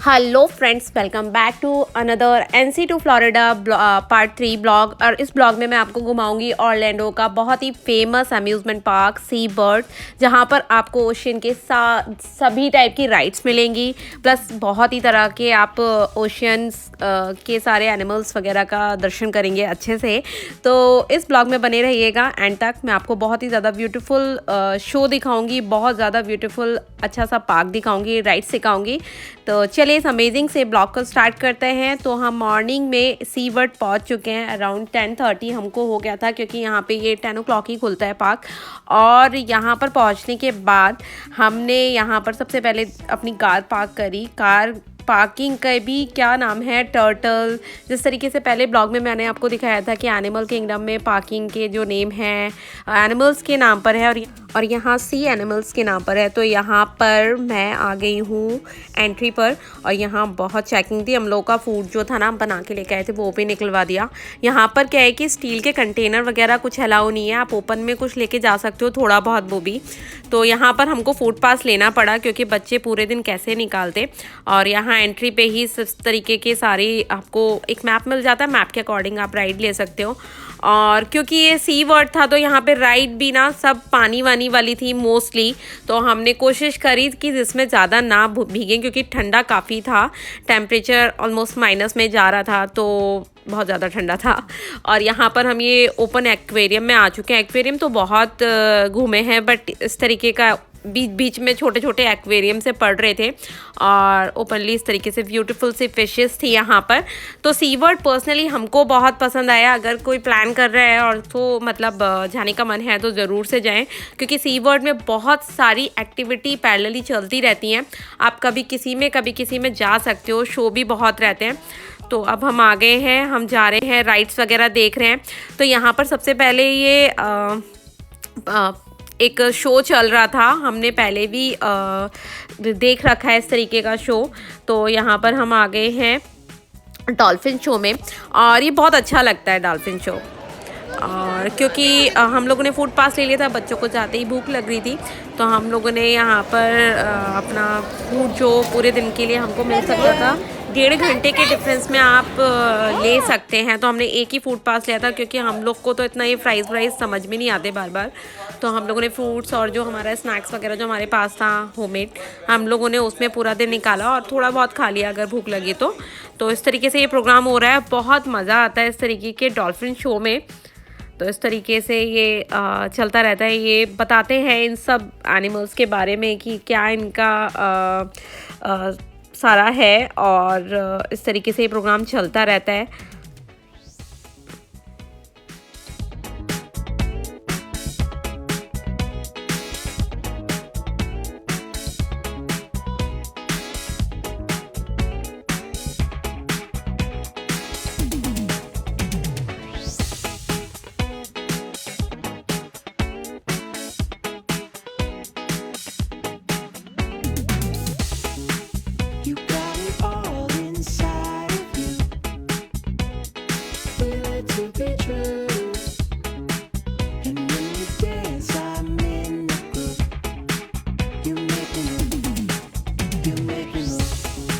Hello friends, welcome back to another NC to Florida part 3 blog. और इस blog में मैं आपको घुमाऊंगी ऑरलैंडो का बहुत ही फेमस अम्यूज़मेंट पार्क सी बर्ड, जहां पर आपको ओशन के सभी टाइप की राइड्स मिलेंगी, प्लस बहुत ही तरह के आप ओशंस के सारे एनिमल्स वगैरह का दर्शन करेंगे अच्छे से। तो इस ब्लॉग में बने रहिएगा एंड तक। मैं आपको बहुत ही ज़्यादा ब्यूटीफुल शो दिखाऊंगी, बहुत ज़्यादा ब्यूटीफुल अच्छा सा पार्क दिखाऊंगी, राइड्स सिखाऊंगी। तो चलिए इस अमेजिंग से ब्लॉग को स्टार्ट करते हैं। तो हम मॉर्निंग में सी बर्ड पहुँच चुके हैं, अराउंड 10:30 हमको हो गया था, क्योंकि यहाँ पे ये 10 o'clock ही खुलता है पार्क। और यहाँ पर पहुँचने के बाद हमने यहाँ पर सबसे पहले अपनी कार पार्क करी। कार पार्किंग का भी क्या नाम है, टर्टल, जिस तरीके से पहले ब्लॉग में मैंने आपको दिखाया था कि एनिमल किंगडम में पार्किंग के जो नेम हैं एनिमल्स के नाम पर है और यहाँ सी एनिमल्स के नाम पर है। तो यहाँ पर मैं आ गई हूँ एंट्री पर, और यहाँ बहुत चेकिंग थी। हम लोग का फूड जो था ना, हम बना के लेके आए थे, वो भी निकलवा दिया। यहाँ पर क्या है कि स्टील के कंटेनर वगैरह कुछ अलाउ नहीं है, आप ओपन में कुछ लेके जा सकते हो थोड़ा बहुत, वो भी। तो यहाँ पर हमको फूड पास लेना पड़ा, क्योंकि बच्चे पूरे दिन कैसे निकालते। और यहाँ एंट्री पे ही इस तरीके के सारे आपको एक मैप मिल जाता है, मैप के अकॉर्डिंग आप राइड ले सकते हो। और क्योंकि ये सी वर्ड था तो यहाँ पे राइड भी ना सब पानी वानी वाली थी मोस्टली। तो हमने कोशिश करी कि जिसमें ज़्यादा ना भीगें, क्योंकि ठंडा काफ़ी था, टेम्परेचर ऑलमोस्ट माइनस में जा रहा था, तो बहुत ज़्यादा ठंडा था। और यहाँ पर हम ये ओपन एक्वेरियम में आ चुके हैं। एक्वेरियम तो बहुत घूमे हैं, बट इस तरीके का बीच बीच में छोटे छोटे एक्वेरियम से पड़ रहे थे, और ओपनली इस तरीके से ब्यूटीफुल सी फिशेस थी यहाँ पर। तो सी वर्ड पर्सनली हमको बहुत पसंद आया। अगर कोई प्लान कर रहा है और तो मतलब जाने का मन है तो ज़रूर से जाएं, क्योंकि सी वर्ड में बहुत सारी एक्टिविटी पैरेलली चलती रहती हैं। आप कभी किसी में जा सकते हो, शो भी बहुत रहते हैं। तो अब हम आ गए हैं, हम जा रहे हैं, राइड्स वगैरह देख रहे हैं। तो यहाँ पर सबसे पहले ये एक शो चल रहा था, हमने पहले भी देख रखा है इस तरीके का शो। तो यहाँ पर हम आ गए हैं डॉल्फिन शो में, और ये बहुत अच्छा लगता है डॉल्फिन शो। और क्योंकि हम लोगों ने फूड पास ले लिया था, बच्चों को जाते ही भूख लग रही थी, तो हम लोगों ने यहाँ पर अपना फूड जो पूरे दिन के लिए हमको मिल सकता था, 1.5 घंटे के डिफरेंस में आप ले सकते हैं। तो हमने एक ही फूड पास लिया था, क्योंकि हम लोग को तो इतना ये फ्राइज़ व्राइज़ समझ में नहीं आते बार बार। तो हम लोगों ने फ्रूट्स और जो हमारा स्नैक्स वगैरह जो हमारे पास था होममेड, हम लोगों ने उसमें पूरा दिन निकाला और थोड़ा बहुत खा लिया अगर भूख लगी तो इस तरीके से ये प्रोग्राम हो रहा है। बहुत मज़ा आता है इस तरीके के डॉल्फिन शो में। तो इस तरीके से ये चलता रहता है। ये बताते हैं इन सब एनिमल्स के बारे में कि क्या इनका सारा है, और इस तरीके से ये प्रोग्राम चलता रहता है। You got it all inside of you. Feel it to be true. And when you dance, I'm in the groove. You make me move. You make me move.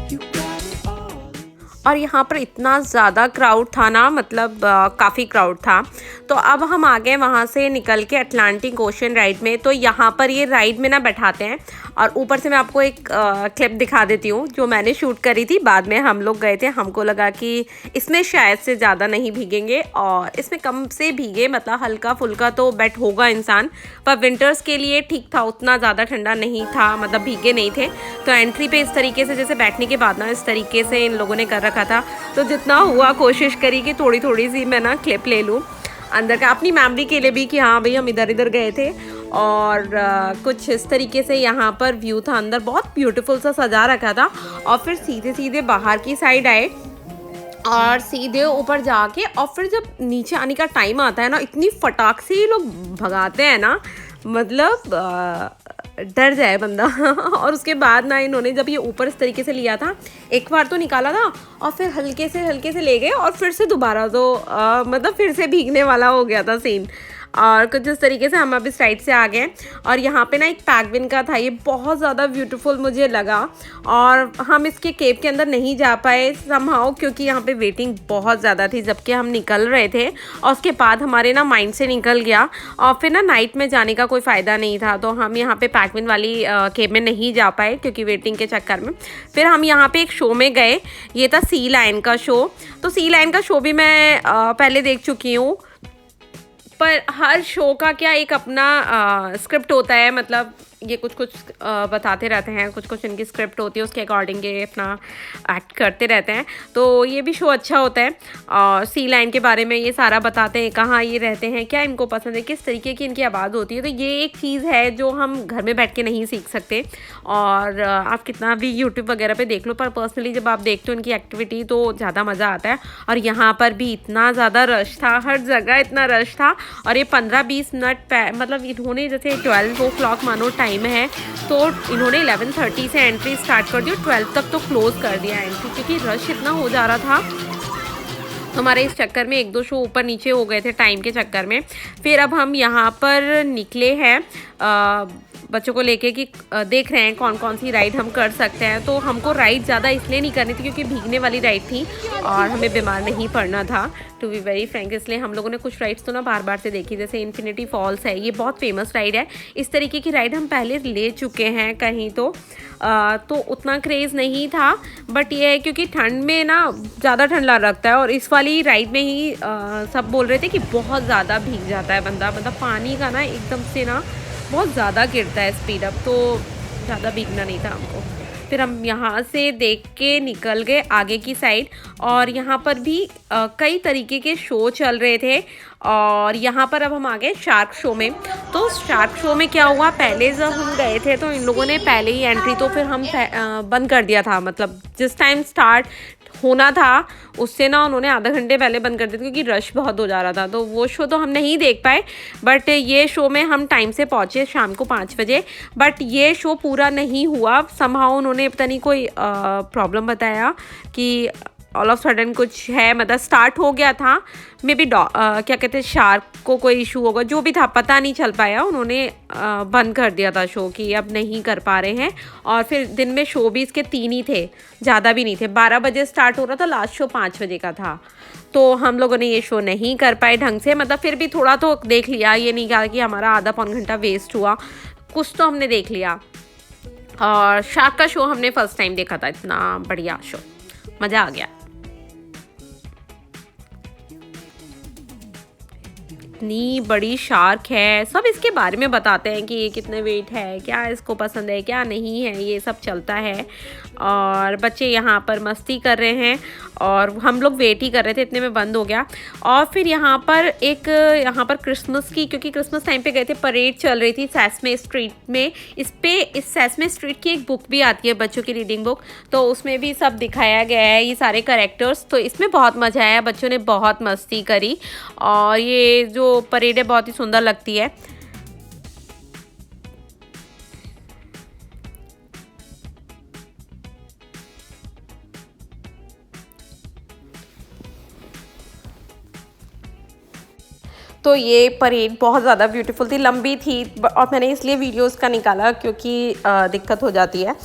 You got it all inside. और यहाँ पर इतना ज़्यादा crowd था ना, मतलब काफ़ी crowd था। तो अब हम आ गए वहाँ से निकल के अटलांटिक ओशन राइड में। तो यहाँ पर ये राइड में ना बैठाते हैं, और ऊपर से मैं आपको एक क्लिप दिखा देती हूँ जो मैंने शूट करी थी। बाद में हम लोग गए थे, हमको लगा कि इसमें शायद से ज़्यादा नहीं भीगेंगे, और इसमें कम से भीगे, मतलब हल्का फुल्का तो बेट होगा इंसान, पर विंटर्स के लिए ठीक था, उतना ज़्यादा ठंडा नहीं था, मतलब भीगे नहीं थे। तो एंट्री पे इस तरीके से जैसे बैठने के बाद ना इस तरीके से इन लोगों ने कर रखा था। तो जितना हुआ कोशिश करी कि थोड़ी थोड़ी सी मैं ना क्लिप ले लूँ अंदर का, अपनी मेमोरी के लिए भी, कि हाँ भाई हम इधर इधर गए थे। और कुछ इस तरीके से यहाँ पर व्यू था, अंदर बहुत ब्यूटीफुल सा सजा रखा था। और फिर सीधे सीधे बाहर की साइड आए, और सीधे ऊपर जाके, और फिर जब नीचे आने का टाइम आता है ना, इतनी फटाक से ये लोग भगाते हैं ना, मतलब डर जाए बंदा। और उसके बाद ना इन्होंने जब ये ऊपर इस तरीके से लिया था, एक बार तो निकाला था, और फिर हल्के से ले गए, और फिर से दोबारा तो मतलब फिर से भीगने वाला हो गया था सीन। और कुछ इस तरीके से हम अब इस राइड से आ गए। और यहाँ पे ना एक पैगविन का था, ये बहुत ज़्यादा ब्यूटीफुल मुझे लगा। और हम इसके केव के अंदर नहीं जा पाए समहाउ, क्योंकि यहाँ पे वेटिंग बहुत ज़्यादा थी जबकि हम निकल रहे थे। और उसके बाद हमारे ना माइंड से निकल गया, और फिर ना नाइट में जाने का कोई फ़ायदा नहीं था, तो हम यहाँ पे पैगविन वाली केव में नहीं जा पाए क्योंकि वेटिंग के चक्कर में। फिर हम यहाँ पे एक शो में गए, ये था सी लायन का शो। तो सी लायन का शो भी मैं पहले देख चुकी हूँ, पर हर शो का क्या एक अपना स्क्रिप्ट होता है, मतलब ये कुछ कुछ बताते रहते हैं, कुछ कुछ इनकी स्क्रिप्ट होती है, उसके अकॉर्डिंग ये अपना एक्ट करते रहते हैं। तो ये भी शो अच्छा होता है। और सी लाइन के बारे में ये सारा बताते हैं, कहाँ ये रहते हैं, क्या इनको पसंद है, किस तरीके की इनकी आवाज़ होती है। तो ये एक चीज़ है जो हम घर में बैठ के नहीं सीख सकते। और आप कितना भी यूट्यूब वगैरह पे देख लो, पर पर्सनली जब आप देखते हो इनकी एक्टिविटी तो ज़्यादा मज़ा आता है। और यहाँ पर भी इतना ज़्यादा रश था, हर जगह इतना रश था। और ये 15-20 मिनट मतलब इन्होंने जैसे 12 o'clock मानो टाइम है, तो इन्होंने 11:30 से एंट्री स्टार्ट कर दी और 12 तक तो क्लोज़ कर दिया एंट्री, क्योंकि रश इतना हो जा रहा था। हमारे इस चक्कर में 1-2 शो ऊपर नीचे हो गए थे टाइम के चक्कर में। फिर अब हम यहाँ पर निकले हैं बच्चों को लेके कि देख रहे हैं कौन कौन सी राइड हम कर सकते हैं। तो हमको राइड ज़्यादा इसलिए नहीं करनी थी क्योंकि भीगने वाली राइड थी और हमें बीमार नहीं पड़ना था, टू बी वेरी फ्रैंक। इसलिए हम लोगों ने कुछ राइड्स तो ना बार बार से देखी, जैसे इन्फिनिटी फॉल्स है, ये बहुत फेमस राइड है। इस तरीके की राइड हम पहले ले चुके हैं कहीं, तो उतना क्रेज़ नहीं था। बट ये है क्योंकि ठंड में ना ज़्यादा ठंड लग रखता है, और इस वाली राइड में ही सब बोल रहे थे कि बहुत ज़्यादा भीग जाता है बंदा, मतलब पानी का ना एकदम से ना बहुत ज़्यादा गिरता है स्पीड अप, तो ज़्यादा भीगना नहीं था हमको। फिर हम यहाँ से देख के निकल गए आगे की साइड, और यहाँ पर भी कई तरीके के शो चल रहे थे। और यहाँ पर अब हम आ गए शार्क शो में। तो शार्क शो में क्या हुआ, पहले जब हम गए थे तो इन लोगों ने पहले ही एंट्री तो फिर हम बंद कर दिया था, मतलब जिस टाइम स्टार्ट होना था उससे ना उन्होंने आधा घंटे पहले बंद कर दिया क्योंकि रश बहुत हो जा रहा था, तो वो शो तो हम नहीं देख पाए। बट ये शो में हम टाइम से पहुँचे शाम को 5 बजे, बट ये शो पूरा नहीं हुआ समहाउ। उन्होंने पता नहीं कोई प्रॉब्लम बताया कि ऑल ऑफ सडन कुछ है, मतलब स्टार्ट हो गया था, मे बी क्या कहते हैं शार्क को कोई इशू होगा, जो भी था पता नहीं चल पाया। उन्होंने बंद कर दिया था शो कि अब नहीं कर पा रहे हैं। और फिर दिन में शो भी इसके 3 ही थे, ज़्यादा भी नहीं थे। 12 बजे स्टार्ट हो रहा था, लास्ट शो 5 बजे का था। तो हम लोगों ने ये शो नहीं कर पाए ढंग से, मतलब फिर भी थोड़ा तो देख लिया, ये नहीं कहा कि हमारा आधा पौन घंटा वेस्ट हुआ, कुछ तो हमने देख लिया। और शार्क का शो हमने फर्स्ट टाइम देखा था, इतना बढ़िया शो, मज़ा आ गया। इतनी बड़ी शार्क है, सब इसके बारे में बताते हैं कि ये कितने वेट है, क्या इसको पसंद है क्या नहीं है, ये सब चलता है। और बच्चे यहाँ पर मस्ती कर रहे हैं और हम लोग वेट ही कर रहे थे, इतने में बंद हो गया। और फिर यहाँ पर क्रिसमस की, क्योंकि क्रिसमस टाइम पे गए थे, परेड चल रही थी सेस्मे स्ट्रीट में। इस सेस्मे स्ट्रीट की एक बुक भी आती है, बच्चों की रीडिंग बुक, तो उसमें भी सब दिखाया गया है, ये सारे कैरेक्टर्स। तो इसमें बहुत मज़ा आया, बच्चों ने बहुत मस्ती करी, और ये जो परेड है बहुत ही सुंदर लगती है। तो ये परेड बहुत ज़्यादा ब्यूटीफुल थी, लंबी थी, और मैंने इसलिए वीडियोस का निकाला क्योंकि दिक्कत हो जाती है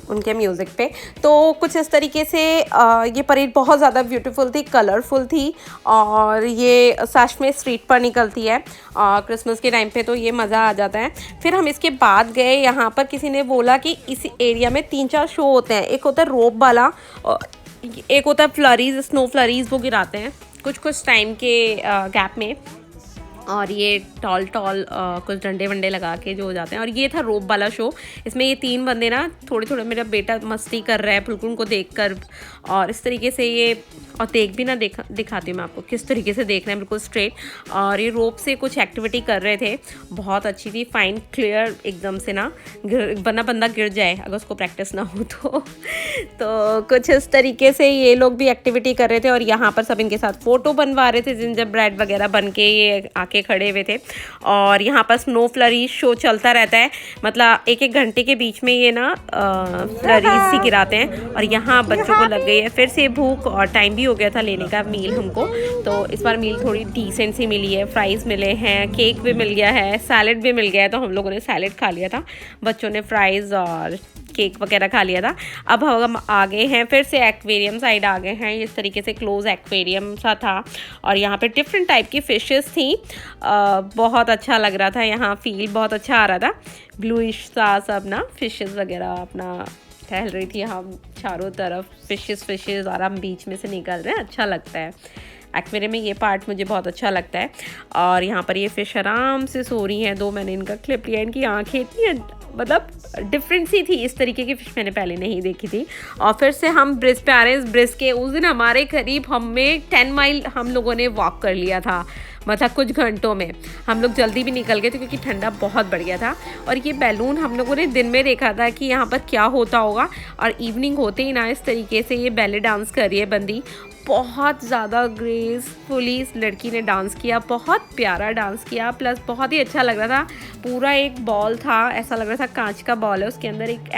उनके म्यूज़िक पे। तो कुछ इस तरीके से ये परेड बहुत ज़्यादा ब्यूटीफुल थी, कलरफुल थी, और ये सेस्मे स्ट्रीट पर निकलती है क्रिसमस के टाइम पे, तो ये मज़ा आ जाता है। फिर हम इसके बाद गए, यहाँ पर किसी ने बोला कि इस एरिया में 3-4 शो होते हैं, एक होता है रोप वाला, एक होता है फ्लरीज, स्नो फ्लरीज, वो गिराते हैं कुछ टाइम के गैप में, और ये टॉल कुछ डंडे वंडे लगा के जो हो जाते हैं। और ये था रोप वाला शो, इसमें ये 3 बंदे ना थोड़े मेरा बेटा मस्ती कर रहा है बिल्कुल उनको देखकर, और इस तरीके से ये, और देख भी ना दिखाती हूँ मैं आपको किस तरीके से देख रहे हैं बिल्कुल स्ट्रेट। और ये रोप से कुछ एक्टिविटी कर रहे थे, बहुत अच्छी थी, फाइन क्लियर एकदम से ना, बंदा गिर जाए अगर उसको प्रैक्टिस ना हो तो कुछ इस तरीके से ये लोग भी एक्टिविटी कर रहे थे। और यहाँ पर सब इनके साथ फ़ोटो बनवा रहे थे, जिंजर ब्रेड वगैरह बन के ये आके के खड़े हुए थे। और यहाँ पर स्नो फ्लरी शो चलता रहता है, मतलब एक एक घंटे के बीच में ये ना फ्लरीज सी गिराते हैं। और यहाँ बच्चों को लग गई है फिर से भूख, और टाइम भी हो गया था लेने का मील हमको, तो इस बार मील थोड़ी डिसेंट सी मिली है। फ्राइज़ मिले हैं, केक भी मिल गया है, सैलेड भी मिल गया है, तो हम लोगों ने सैलेड खा लिया था, बच्चों ने फ्राइज़ और केक वगैरह खा लिया था। अब हम आ गए हैं फिर से एक्वेरियम साइड आ गए हैं। इस तरीके से क्लोज एक्वेरियम सा था, और यहाँ पे डिफरेंट टाइप की फ़िशेस थी। बहुत अच्छा लग रहा था, यहाँ फील बहुत अच्छा आ रहा था। ब्लूइश सा सब ना फिशेस वगैरह अपना टहल रही थी, हम चारों तरफ फिशेस और हम बीच में से निकल रहे हैं, अच्छा लगता है। एक्वेरियम में ये पार्ट मुझे बहुत अच्छा लगता है। और यहाँ पर ये फ़िश आराम से सो रही हैं, दो मैंने इनका क्लिप लिया। इनकी आँखें इतनी मतलब डिफरेंट सी थी, इस तरीके की फ़िश मैंने पहले नहीं देखी थी। और फिर से हम ब्रिज पे आ रहे हैं। इस ब्रिज के उस दिन हमारे करीब हमें 10 माइल हम लोगों ने वॉक कर लिया था, मतलब कुछ घंटों में। हम लोग जल्दी भी निकल गए थे क्योंकि ठंडा बहुत बढ़ गया था। और ये बैलून हम लोगों ने दिन में देखा था कि यहाँ पर क्या होता होगा, और इवनिंग होते ही ना इस तरीके से ये बैले डांस कर रही है बंदी। बहुत ज़्यादा ग्रेसफुली इस लड़की ने डांस किया, बहुत प्यारा डांस किया, प्लस बहुत ही अच्छा लग रहा था। पूरा एक बॉल था, ऐसा लग रहा था कांच का बॉल है, उसके अंदर एक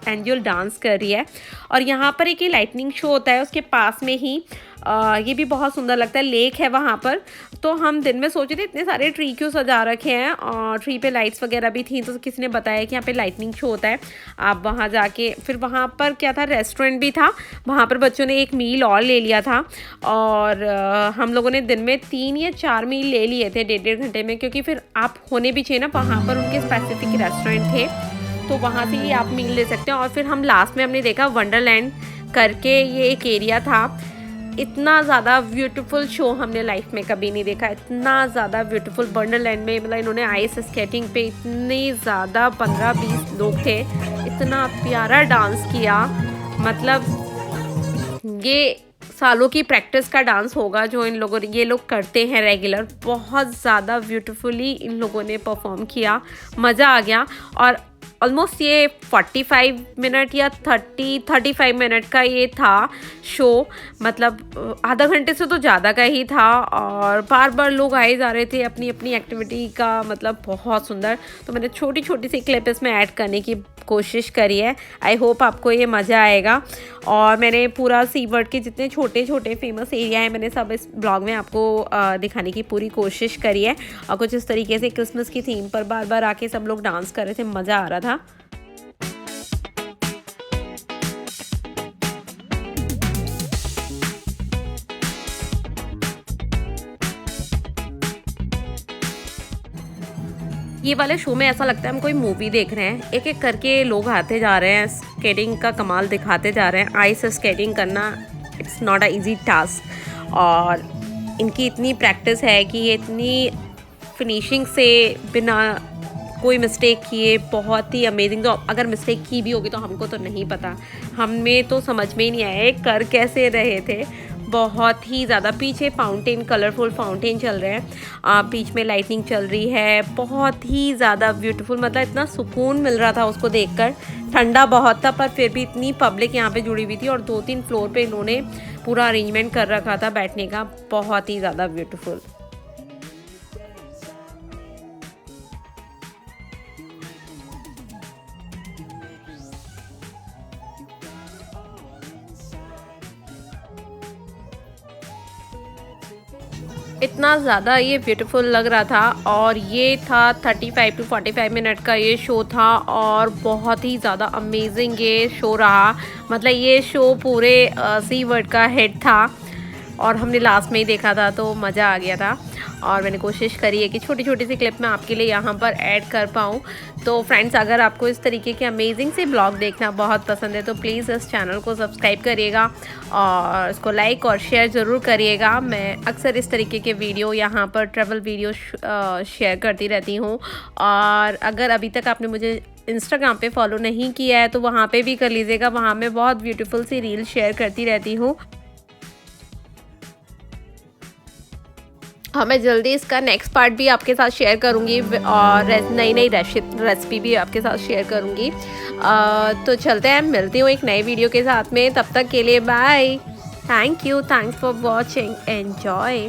एंजल डांस कर रही है। और यहाँ पर एक ये लाइटनिंग शो होता है उसके पास में ही, ये भी बहुत सुंदर लगता है। लेक है वहाँ पर, तो हम दिन में सोचे थे इतने सारे ट्री क्यों सजा रखे हैं, और ट्री पे लाइट्स वगैरह भी थी, तो किसी ने बताया कि यहाँ पे लाइटनिंग शो होता है। आप वहाँ जाके, फिर वहाँ पर क्या था, रेस्टोरेंट भी था, वहाँ पर बच्चों ने एक मील और ले लिया था। और हम लोगों ने दिन में 3 या 4 मील ले लिए थे 1.5 घंटे में, क्योंकि फिर आप होने भी चाहिए ना, वहाँ पर उनके स्पेसिफिक रेस्टोरेंट थे, तो वहाँ से ही आप मील ले सकते हैं। और फिर हम लास्ट में हमने देखा वंडरलैंड करके ये एक एरिया था। इतना ज़्यादा ब्यूटीफुल शो हमने लाइफ में कभी नहीं देखा, इतना ज़्यादा ब्यूटीफुल। वंडरलैंड में मतलब इन्होंने आइस स्केटिंग पे इतने ज़्यादा 15-20 लोग थे, इतना प्यारा डांस किया। मतलब ये सालों की प्रैक्टिस का डांस होगा जो ये लोग करते हैं रेगुलर। बहुत ज़्यादा ब्यूटीफुली इन लोगों ने परफॉर्म किया, मज़ा आ गया। और ऑलमोस्ट ये 45 मिनट या 35 मिनट का ये था शो, मतलब आधा घंटे से तो ज़्यादा का ही था। और बार बार लोग आए जा रहे थे अपनी अपनी एक्टिविटी का, मतलब बहुत सुंदर। तो मैंने छोटी छोटी सी क्लिप इसमें ऐड करने की कोशिश करी है। आई होप आपको ये मज़ा आएगा। और मैंने पूरा सी वर्ल्ड के जितने छोटे छोटे फेमस एरिया हैं मैंने सब इस ब्लॉग में आपको दिखाने की पूरी कोशिश करी है। और कुछ इस तरीके से क्रिसमस की थीम पर बार बार आके सब लोग डांस कर रहे थे, मज़ा आ रहा था। ये वाले शो में ऐसा लगता है हम कोई मूवी देख रहे हैं। एक एक करके लोग आते जा रहे हैं, स्केटिंग का कमाल दिखाते जा रहे हैं। आइस स्केटिंग करना it's not a easy task, और इनकी इतनी प्रैक्टिस है कि ये इतनी फिनिशिंग से बिना कोई मिस्टेक किए बहुत ही अमेजिंग। तो अगर मिस्टेक की भी होगी तो हमको तो नहीं पता, हमें तो समझ में ही नहीं आया कर कैसे रहे थे। बहुत ही ज़्यादा पीछे फाउंटेन, कलरफुल फाउंटेन चल रहे हैं, बीच में लाइटनिंग चल रही है, बहुत ही ज़्यादा ब्यूटीफुल। मतलब इतना सुकून मिल रहा था उसको देखकर। ठंडा बहुत था पर फिर भी इतनी पब्लिक यहाँ पे जुड़ी हुई थी, और 2-3 फ्लोर पे इन्होंने पूरा अरेंजमेंट कर रखा था बैठने का, बहुत ही ज़्यादा ब्यूटीफुल। इतना ज़्यादा ये ब्यूटीफुल लग रहा था। और ये था 35 to 45 मिनट का ये शो था, और बहुत ही ज़्यादा अमेजिंग ये शो रहा। मतलब ये शो पूरे सी वर्ल्ड का हिट था, और हमने लास्ट में ही देखा था तो मज़ा आ गया था। और मैंने कोशिश करी है कि छोटी छोटी सी क्लिप मैं आपके लिए यहाँ पर ऐड कर पाऊँ। तो फ्रेंड्स, अगर आपको इस तरीके के अमेजिंग से ब्लॉग देखना बहुत पसंद है तो प्लीज़ इस चैनल को सब्सक्राइब करिएगा, और इसको लाइक और शेयर ज़रूर करिएगा। मैं अक्सर इस तरीके के वीडियो यहाँ पर ट्रैवल वीडियो शेयर करती रहती हूँ। और अगर अभी तक आपने मुझे इंस्टाग्राम पे फॉलो नहीं किया है तो वहाँ पे भी कर लीजिएगा, वहाँ मैं बहुत ब्यूटीफुल सी रील शेयर करती रहती हूँ। हाँ, मैं जल्दी इसका नेक्स्ट पार्ट भी आपके साथ शेयर करूँगी, और नई नई रेसिपी भी आपके साथ शेयर करूँगी। तो चलते हैं, मिलती हूँ एक नए वीडियो के साथ में। तब तक के लिए bye. Thank you, thanks for watching, enjoy.